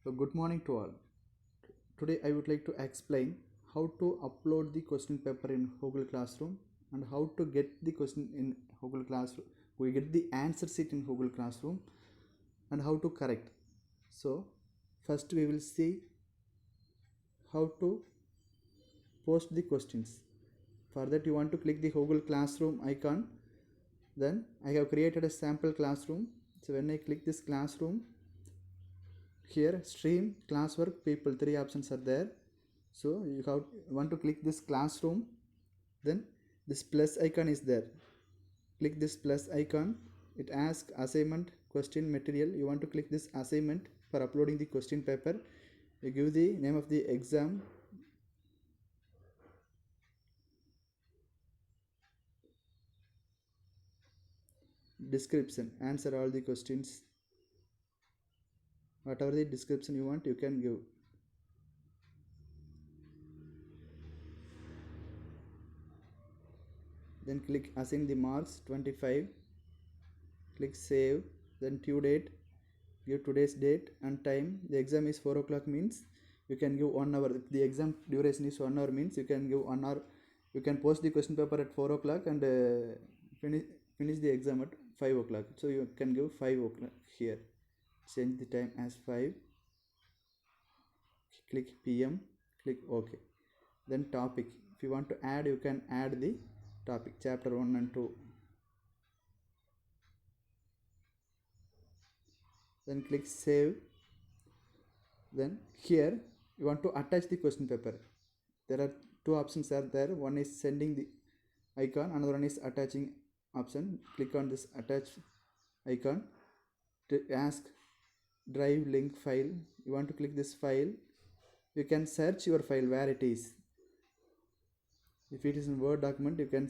So good morning to all. Today I would like to explain how to upload the question paper in Google Classroom and how to get the question in Google Classroom. We get the answer sheet in Google Classroom and how to correct. So first we will see how to post the questions. For that you want to click the Google Classroom icon. Then I have created a sample classroom. So when I click this classroom, here stream classwork people, three options are there. So you want to click this classroom, then this plus icon is there. Click this plus icon. It asks assignment question material. You want to click this assignment for uploading the question paper. You give the name of the exam, description, answer all the questions. Whatever the description you want, you can give. Then click assign the marks 25. Click save. Then due date, give today's date and time. The exam is 4 o'clock means you can give 1 hour. If the exam duration is 1 hour means you can give 1 hour. You can post the question paper at 4 o'clock and finish the exam at 5 o'clock. So you can give 5 o'clock here. Change the time as 5. Click PM. Click OK. Then topic. If you want to add, you can add the topic chapter 1 and 2. Then click save. Then here you want to attach the question paper. There are two options are there. One is sending the icon, another one is attaching option. Click on this attach icon to ask drive link file. You want to click this file. You can search your file where it is. If it is in Word document, you can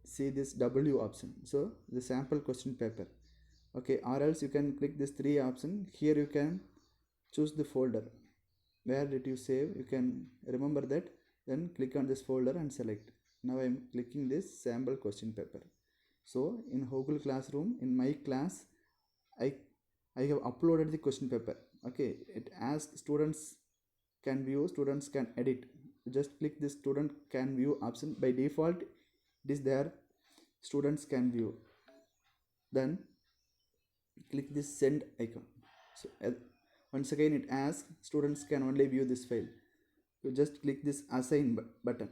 see this W option. So the sample question paper. Okay, or else you can click this 3 option. Here you can choose the folder. Where did you save? You can remember that. Then click on this folder and select. Now I am clicking this sample question paper. So in Google Classroom, in my class, I have uploaded the question paper. Okay, it asks students can view, students can edit. Just click this student can view option. By default, it is there. Students can view. Then click this send icon. So once again it asks students can only view this file. You just click this assign button.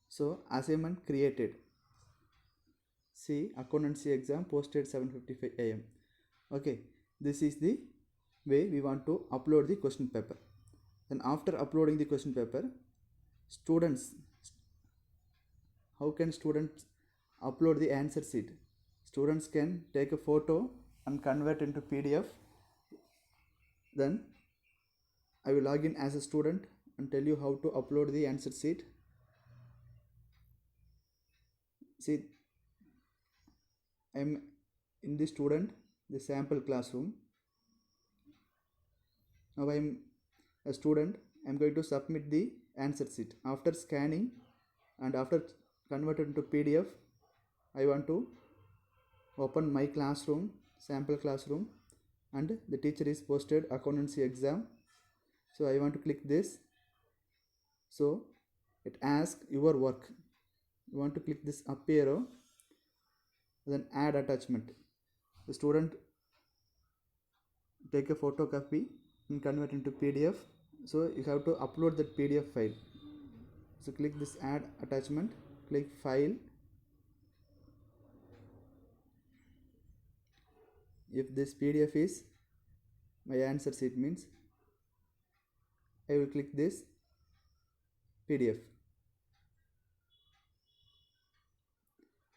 So assignment created. See, accountancy exam posted 7:55 a.m. Okay, this is the way we want to upload the question paper. Then after uploading the question paper, students, how can students upload the answer sheet? Students can take a photo and convert into PDF. Then I will log in as a student and tell you how to upload the answer sheet. See, I am in the student, the sample classroom. Now I am a student. I am going to submit the answer sheet. After scanning and after converted to PDF, I want to open my classroom, sample classroom, and the teacher is posted accountancy exam. So I want to click this. So it asks your work. You want to click this up arrow, then add attachment. The student take a photocopy and convert into PDF. So you have to upload that PDF file. So click this add attachment, click file. If this PDF is my answer sheet means I will click this PDF.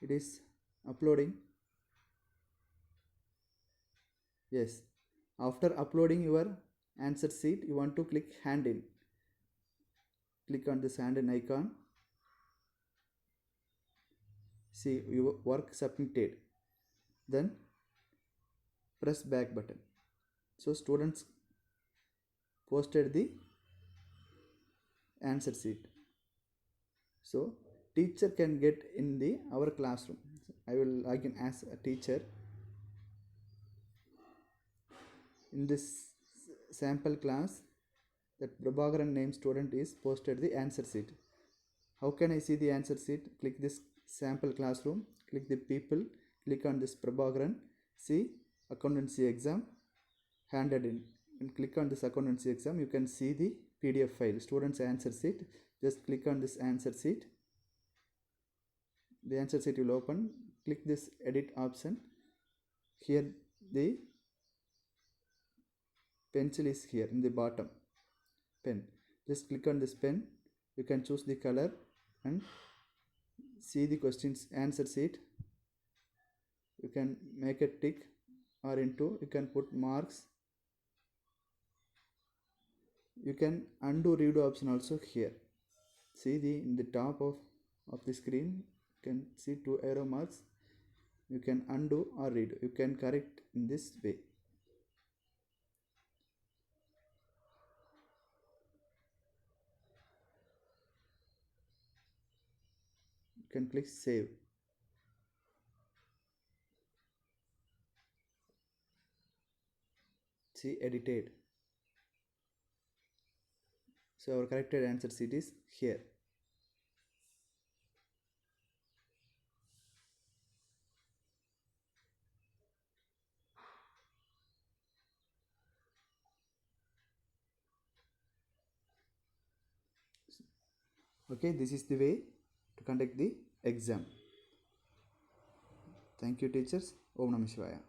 It is uploading. Yes. After uploading your answer sheet, you want to click hand in. Click on this hand in icon. See your work submitted. Then press back button. So students posted the answer sheet. So teacher can get in the our classroom. I will log in as a teacher. in this sample class, that Prabhakaran named student is posted the answer sheet. How can I see the answer sheet? Click this sample classroom, click the people, click on this Prabhakaran, see accountancy exam handed in, and click on this accountancy exam. You can see the PDF file, students answer sheet. Just click on this answer sheet. The answer sheet will open. Click this edit option. Here the pencil is here in the bottom, pen. Just click on this pen. You can choose the color and see the questions answer sheet. You can make a tick or into, you can put marks. You can undo redo option also here. See the in the top of the screen, you can see 2 arrow marks. You can undo or redo. You can correct in this way. You can click save. See edited. So our corrected answer sheet is here. Okay, this is the way to conduct the exam. Thank you, teachers. Om Namah Shivaya.